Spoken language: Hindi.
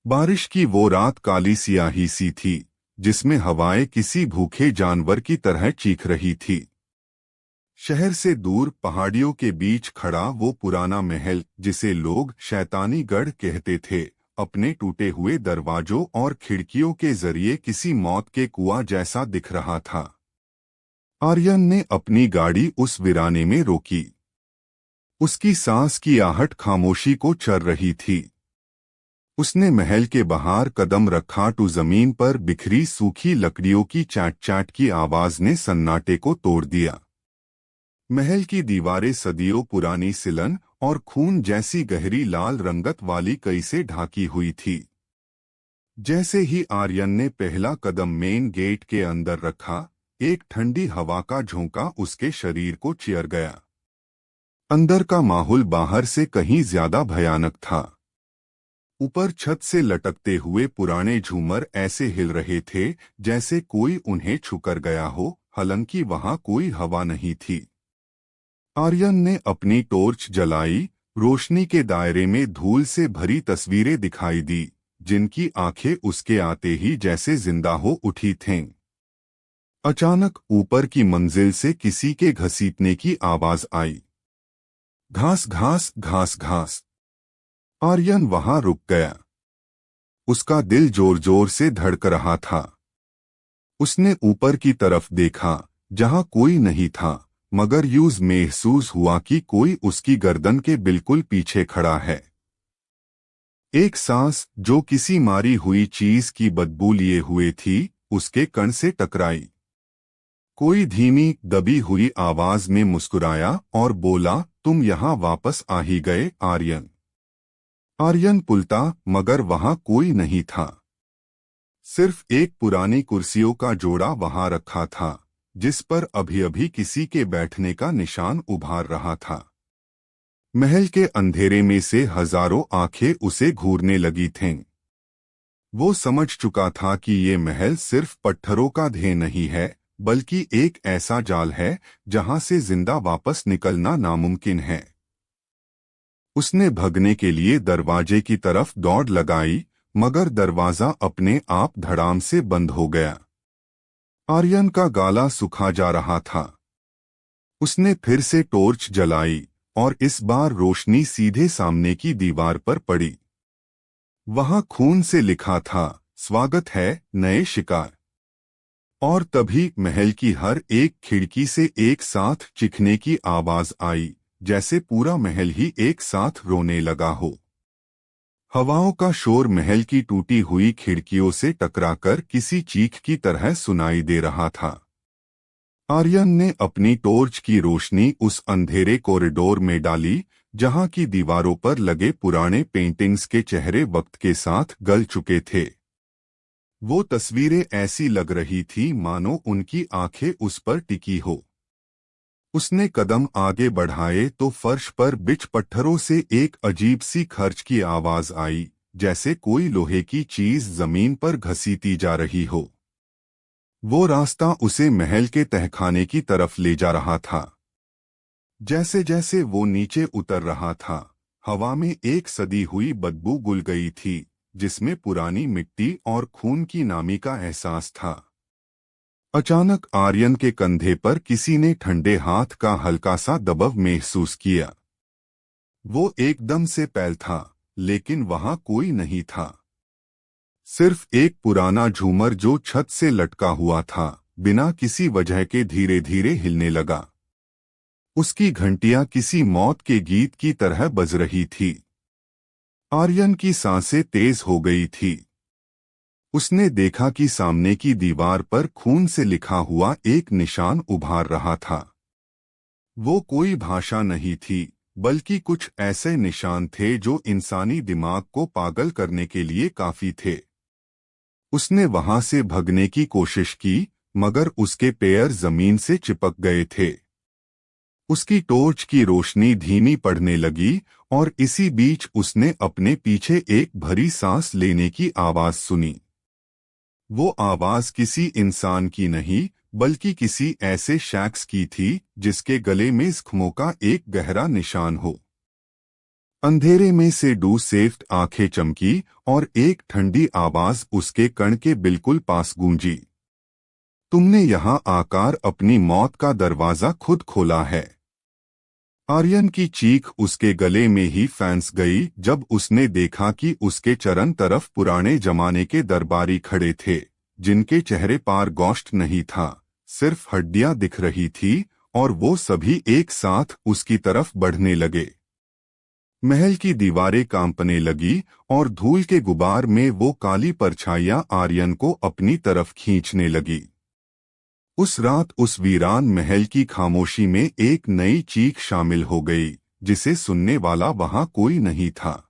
बारिश की वो रात काली सियाही सी थी, जिसमें हवाएं किसी भूखे जानवर की तरह चीख रही थी। शहर से दूर पहाड़ियों के बीच खड़ा वो पुराना महल, जिसे लोग शैतानी गढ़ कहते थे, अपने टूटे हुए दरवाजों और खिड़कियों के जरिए किसी मौत के कुआं जैसा दिख रहा था। आर्यन ने अपनी गाड़ी उस वीराने में रोकी। उसकी सांस की आहट खामोशी को चर रही थी। उसने महल के बाहर कदम रखा तो जमीन पर बिखरी सूखी लकड़ियों की चैट चैट की आवाज ने सन्नाटे को तोड़ दिया। महल की दीवारें सदियों पुरानी सिलन और खून जैसी गहरी लाल रंगत वाली कई से ढाकी हुई थी। जैसे ही आर्यन ने पहला कदम मेन गेट के अंदर रखा, एक ठंडी हवा का झोंका उसके शरीर को चियर गया। अंदर का माहौल बाहर से कहीं ज्यादा भयानक था। ऊपर छत से लटकते हुए पुराने झूमर ऐसे हिल रहे थे जैसे कोई उन्हें छूकर गया हो, हालांकि वहां कोई हवा नहीं थी। आर्यन ने अपनी टॉर्च जलाई। रोशनी के दायरे में धूल से भरी तस्वीरें दिखाई दी, जिनकी आंखें उसके आते ही जैसे जिंदा हो उठी थीं। अचानक ऊपर की मंजिल से किसी के घसीटने की आवाज आई। घास घास घास घास। आर्यन वहां रुक गया। उसका दिल जोर जोर से धड़क रहा था। उसने ऊपर की तरफ देखा, जहां कोई नहीं था, मगर यूं महसूस हुआ कि कोई उसकी गर्दन के बिल्कुल पीछे खड़ा है। एक सांस, जो किसी मारी हुई चीज की बदबू लिए हुए थी, उसके कण से टकराई। कोई धीमी दबी हुई आवाज में मुस्कुराया और बोला, तुम यहां वापस आ ही गए आर्यन। आर्यन पुलता, मगर वहां कोई नहीं था। सिर्फ एक पुरानी कुर्सियों का जोड़ा वहां रखा था, जिस पर अभी अभी किसी के बैठने का निशान उभार रहा था। महल के अंधेरे में से हजारों आंखें उसे घूरने लगी थीं। वो समझ चुका था कि ये महल सिर्फ पत्थरों का ढेर नहीं है, बल्कि एक ऐसा जाल है जहां से जिंदा वापस निकलना नामुमकिन है। उसने भगने के लिए दरवाजे की तरफ दौड़ लगाई, मगर दरवाजा अपने आप धड़ाम से बंद हो गया। आर्यन का गाला सूखा जा रहा था। उसने फिर से टॉर्च जलाई और इस बार रोशनी सीधे सामने की दीवार पर पड़ी। वहां खून से लिखा था, स्वागत है नए शिकार। और तभी महल की हर एक खिड़की से एक साथ चीखने की आवाज आई, जैसे पूरा महल ही एक साथ रोने लगा हो। हवाओं का शोर महल की टूटी हुई खिड़कियों से टकराकर किसी चीख की तरह सुनाई दे रहा था। आर्यन ने अपनी टॉर्च की रोशनी उस अंधेरे कॉरिडोर में डाली, जहां की दीवारों पर लगे पुराने पेंटिंग्स के चेहरे वक्त के साथ गल चुके थे। वो तस्वीरें ऐसी लग रही थी मानो उनकी आंखें उस पर टिकी हो। उसने कदम आगे बढ़ाए तो फर्श पर बिछ पत्थरों से एक अजीब सी खर्च की आवाज आई, जैसे कोई लोहे की चीज जमीन पर घसीटी जा रही हो। वो रास्ता उसे महल के तहखाने की तरफ ले जा रहा था। जैसे जैसे वो नीचे उतर रहा था, हवा में एक सदी हुई बदबू घुल गई थी, जिसमें पुरानी मिट्टी और खून की नामी का एहसास था। अचानक आर्यन के कंधे पर किसी ने ठंडे हाथ का हल्का सा दबाव महसूस किया। वो एकदम से पैल था, लेकिन वहां कोई नहीं था। सिर्फ एक पुराना झूमर जो छत से लटका हुआ था, बिना किसी वजह के धीरे धीरे हिलने लगा। उसकी घंटियां किसी मौत के गीत की तरह बज रही थी। आर्यन की सांसें तेज हो गई थी। उसने देखा कि सामने की दीवार पर खून से लिखा हुआ एक निशान उभार रहा था। वो कोई भाषा नहीं थी, बल्कि कुछ ऐसे निशान थे जो इंसानी दिमाग को पागल करने के लिए काफी थे। उसने वहां से भगने की कोशिश की, मगर उसके पैर जमीन से चिपक गए थे। उसकी टॉर्च की रोशनी धीमी पड़ने लगी और इसी बीच उसने अपने पीछे एक भरी सांस लेने की आवाज सुनी। वो आवाज किसी इंसान की नहीं, बल्कि किसी ऐसे शख्स की थी जिसके गले में जख्मों का एक गहरा निशान हो। अंधेरे में से डू सेफ्ट आंखें चमकी और एक ठंडी आवाज उसके कण के बिल्कुल पास गूंजी। तुमने यहाँ आकर अपनी मौत का दरवाजा खुद खोला है। आर्यन की चीख उसके गले में ही फंस गई जब उसने देखा कि उसके चरण तरफ पुराने जमाने के दरबारी खड़े थे, जिनके चेहरे पर गोश्त नहीं था, सिर्फ हड्डियां दिख रही थी, और वो सभी एक साथ उसकी तरफ बढ़ने लगे। महल की दीवारें कांपने लगी और धूल के गुबार में वो काली परछाइयां आर्यन को अपनी तरफ खींचने लगी। उस रात उस वीरान महल की खामोशी में एक नई चीख शामिल हो गई, जिसे सुनने वाला वहां कोई नहीं था।